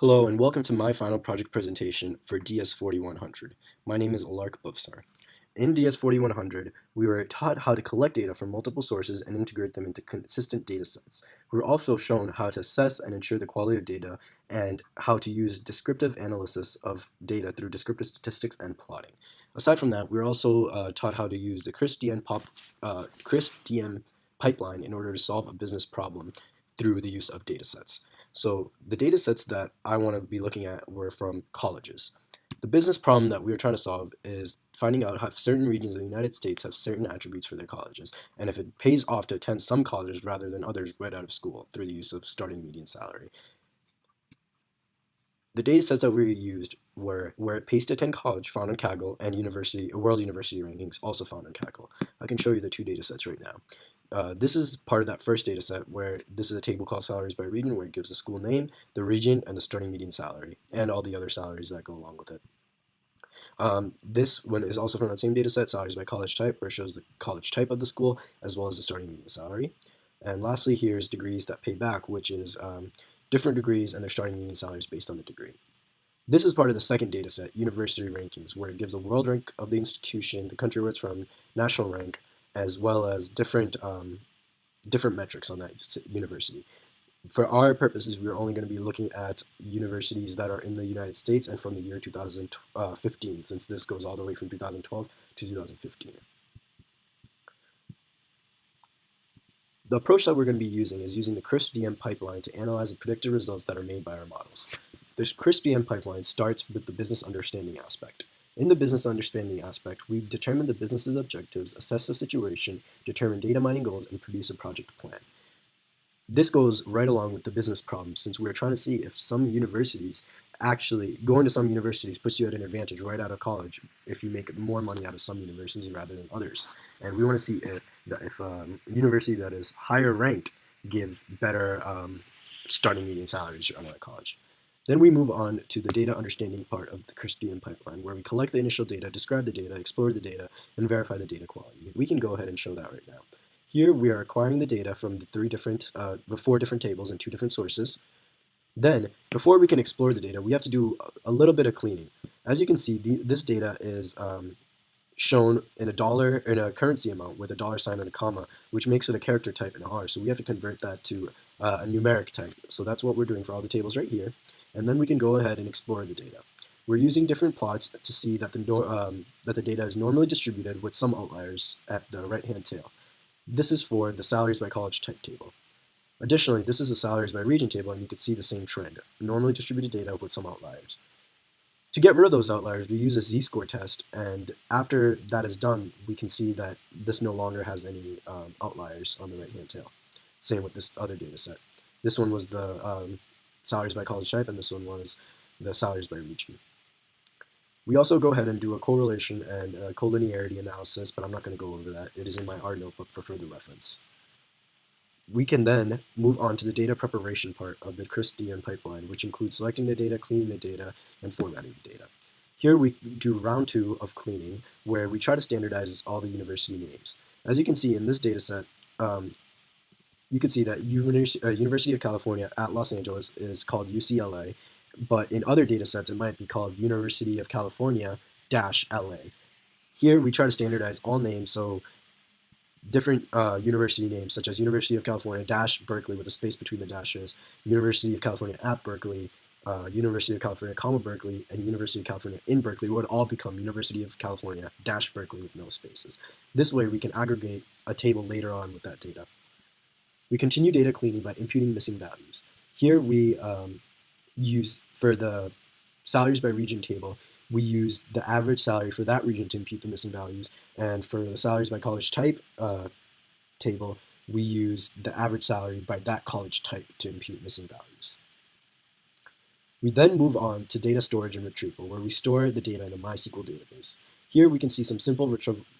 Hello and welcome to my final project presentation for DS4100. My name is Alark Bufsar. In DS4100, we were taught how to collect data from multiple sources and integrate them into consistent data sets. We were also shown how to assess and ensure the quality of data and how to use descriptive analysis of data through descriptive statistics and plotting. Aside from that, we were also taught how to use the CRISP-DM pipeline in order to solve a business problem through the use of data sets. So the data sets that I want to be looking at were from colleges. The business problem that we were trying to solve is finding out how certain regions of the United States have certain attributes for their colleges, and if it pays off to attend some colleges rather than others right out of school through the use of starting median salary. The data sets that we used were where it pays to attend college found on Kaggle and World University Rankings also found on Kaggle. I can show you the two data sets right now. This is part of that first data set where this is a table called salaries by region where it gives the school name, the region, and the starting median salary, and all the other salaries that go along with it. This one is also from that same data set, salaries by college type, where it shows the college type of the school as well as the starting median salary. And lastly, here's degrees that pay back, which is different degrees and their starting median salaries based on the degree. This is part of the second data set, university rankings, where it gives a world rank of the institution, the country where it's from, national rank, as well as different metrics on that university. For our purposes, we're only going to be looking at universities that are in the United States and from the year 2015, since this goes all the way from 2012 to 2015. The approach that we're going to be using is using the CRISP-DM pipeline to analyze the predicted results that are made by our models. This CRISP-DM pipeline starts with the business understanding aspect. In the business understanding aspect, we determine the business's objectives, assess the situation, determine data mining goals, and produce a project plan. This goes right along with the business problem, since we're trying to see if some universities going to some universities puts you at an advantage right out of college if you make more money out of some universities rather than others. And we want to see if a university that is higher ranked gives better starting median salaries right out of college. Then we move on to the data understanding part of the CRISP-DM pipeline, where we collect the initial data, describe the data, explore the data, and verify the data quality. We can go ahead and show that right now. Here we are acquiring the data from the four different tables and two different sources. Then, before we can explore the data, we have to do a little bit of cleaning. As you can see, this data is shown in a currency amount with a dollar sign and a comma, which makes it a character type in R. So we have to convert that to a numeric type. So that's what we're doing for all the tables right here. And then we can go ahead and explore the data. We're using different plots to see that the data is normally distributed with some outliers at the right-hand tail. This is for the salaries by college type table. Additionally, this is the salaries by region table, and you can see the same trend, normally distributed data with some outliers. To get rid of those outliers, we use a z-score test, and after that is done, we can see that this no longer has any outliers on the right-hand tail. Same with this other data set. This one was the salaries by college type, and this one was the salaries by region. We also go ahead and do a correlation and a collinearity analysis, but I'm not going to go over that. It is in my R notebook for further reference. We can then move on to the data preparation part of the CRISP-DM pipeline, which includes selecting the data, cleaning the data, and formatting the data. Here we do round 2 of cleaning, where we try to standardize all the university names. As you can see in this data set, you can see that University of California at Los Angeles is called UCLA, but in other data sets it might be called University of California-LA. Here we try to standardize all names, so different university names such as University of California-Berkeley with a space between the dashes, University of California at Berkeley, University of California, Berkeley, and University of California in Berkeley would all become University of California-Berkeley with no spaces. This way we can aggregate a table later on with that data. We continue data cleaning by imputing missing values. Here we use, for the salaries by region table, we use the average salary for that region to impute the missing values, and for the salaries by college type table, we use the average salary by that college type to impute missing values. We then move on to data storage and retrieval, where we store the data in a MySQL database. Here we can see some simple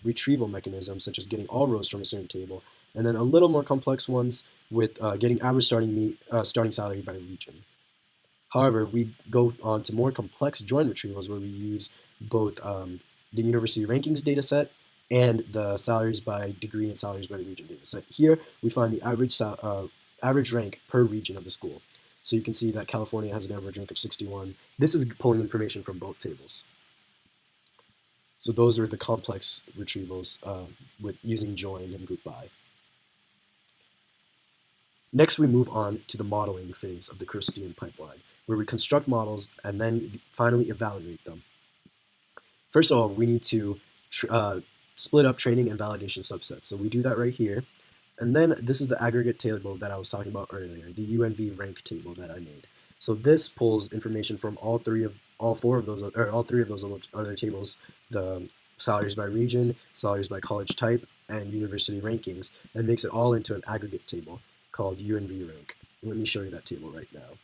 retrieval mechanisms, such as getting all rows from a certain table, and then a little more complex ones with getting average starting salary by region. However, we go on to more complex join retrievals where we use both the university rankings dataset and the salaries by degree and salaries by region dataset. Here we find the average rank per region of the school. So you can see that California has an average rank of 61. This is pulling information from both tables. So those are the complex retrievals with using join and group by. Next, we move on to the modeling phase of the Christian pipeline, where we construct models and then finally evaluate them. First of all, we need to split up training and validation subsets. So we do that right here. And then this is the aggregate table that I was talking about earlier, the UNV rank table that I made. So this pulls information from all three of those other tables: the salaries by region, salaries by college type, and university rankings, and makes it all into an aggregate table called UNV rank. Let me show you that table right now.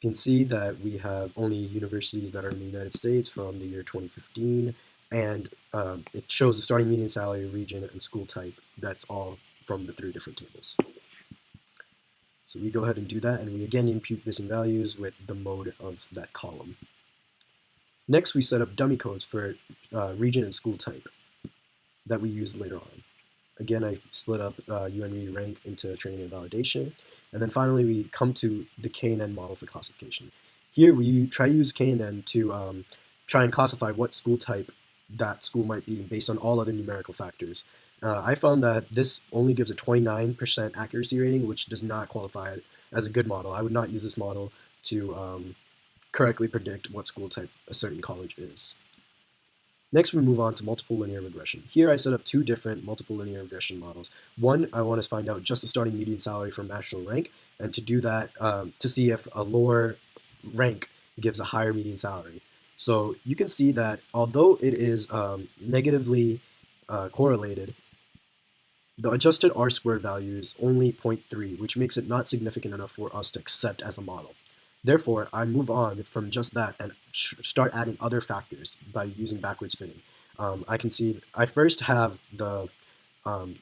You can see that we have only universities that are in the United States from the year 2015, and it shows the starting median salary, region, and school type. That's all from the 3 different tables. So we go ahead and do that, and we again impute missing values with the mode of that column. Next, we set up dummy codes for region and school type that we use later on. Again, I split up UNV rank into training and validation. And then finally, we come to the K&N model for classification. Here, we try to use K&N to try and classify what school type that school might be based on all other numerical factors. I found that this only gives a 29% accuracy rating, which does not qualify it as a good model. I would not use this model to correctly predict what school type a certain college is. Next, we move on to multiple linear regression. Here, I set up 2 different multiple linear regression models. One, I want to find out just the starting median salary from national rank, and to do that, to see if a lower rank gives a higher median salary. So you can see that although it is negatively correlated, the adjusted R-squared value is only 0.3, which makes it not significant enough for us to accept as a model. Therefore, I move on from just that and start adding other factors by using backwards fitting. I can see I first have the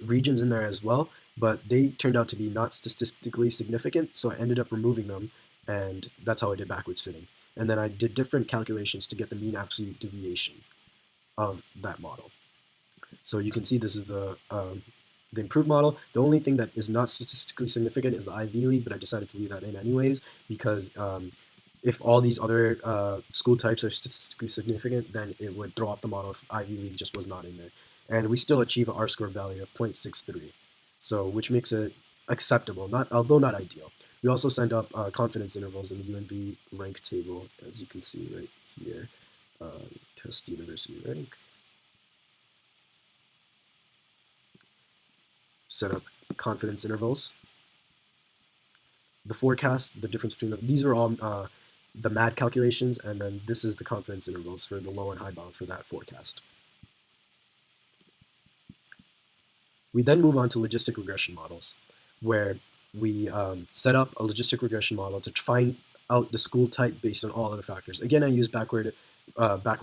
regions in there as well, but they turned out to be not statistically significant, so I ended up removing them, and that's how I did backwards fitting. And then I did different calculations to get the mean absolute deviation of that model. So you can see this is the improved model. The only thing that is not statistically significant is the Ivy League, but I decided to leave that in anyways because if all these other school types are statistically significant, then it would throw off the model if Ivy League just was not in there. And we still achieve an R-squared value of 0.63, so which makes it acceptable, although not ideal. We also send up confidence intervals in the UNV rank table, as you can see right here. Test university rank. Set up confidence intervals. The forecast, the difference between these are all the MAD calculations, and then this is the confidence intervals for the low and high bound for that forecast. We then move on to logistic regression models, where we set up a logistic regression model to find out the school type based on all other factors. Again, I use backward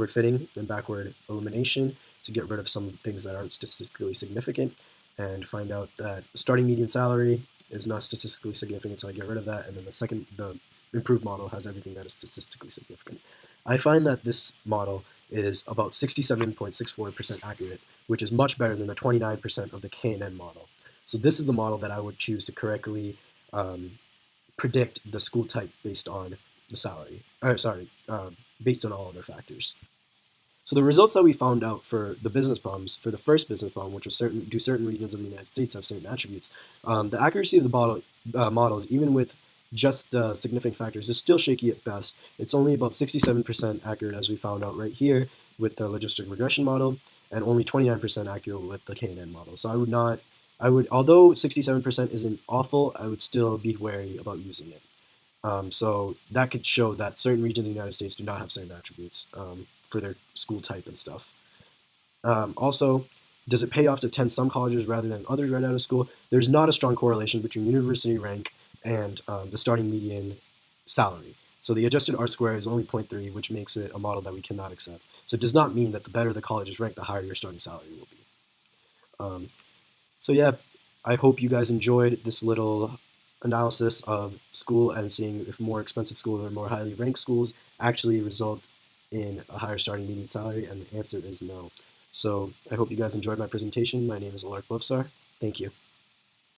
fitting and backward elimination to get rid of some things that aren't statistically significant, and find out that starting median salary is not statistically significant, so I get rid of that, and then the improved model has everything that is statistically significant. I find that this model is about 67.64% accurate, which is much better than the 29% of the K&N model. So this is the model that I would choose to correctly predict the school type based on the salary, based on all other factors. So the results that we found out for the business problems, for the first business problem, which was do certain regions of the United States have certain attributes, the accuracy of the models, even with just significant factors, is still shaky at best. It's only about 67% accurate, as we found out right here with the logistic regression model, and only 29% accurate with the K&N model. So although 67% isn't awful, I would still be wary about using it. So that could show that certain regions of the United States do not have certain attributes for their school type and stuff. Also, does it pay off to attend some colleges rather than others right out of school? There's not a strong correlation between university rank and the starting median salary. So the adjusted R-square is only 0.3, which makes it a model that we cannot accept. So it does not mean that the better the college is ranked, the higher your starting salary will be. So yeah, I hope you guys enjoyed this little analysis of school and seeing if more expensive schools or more highly ranked schools actually result in a higher starting median salary, and the answer is no. So I hope you guys enjoyed my presentation. My name is Alark Bofsar. Thank you.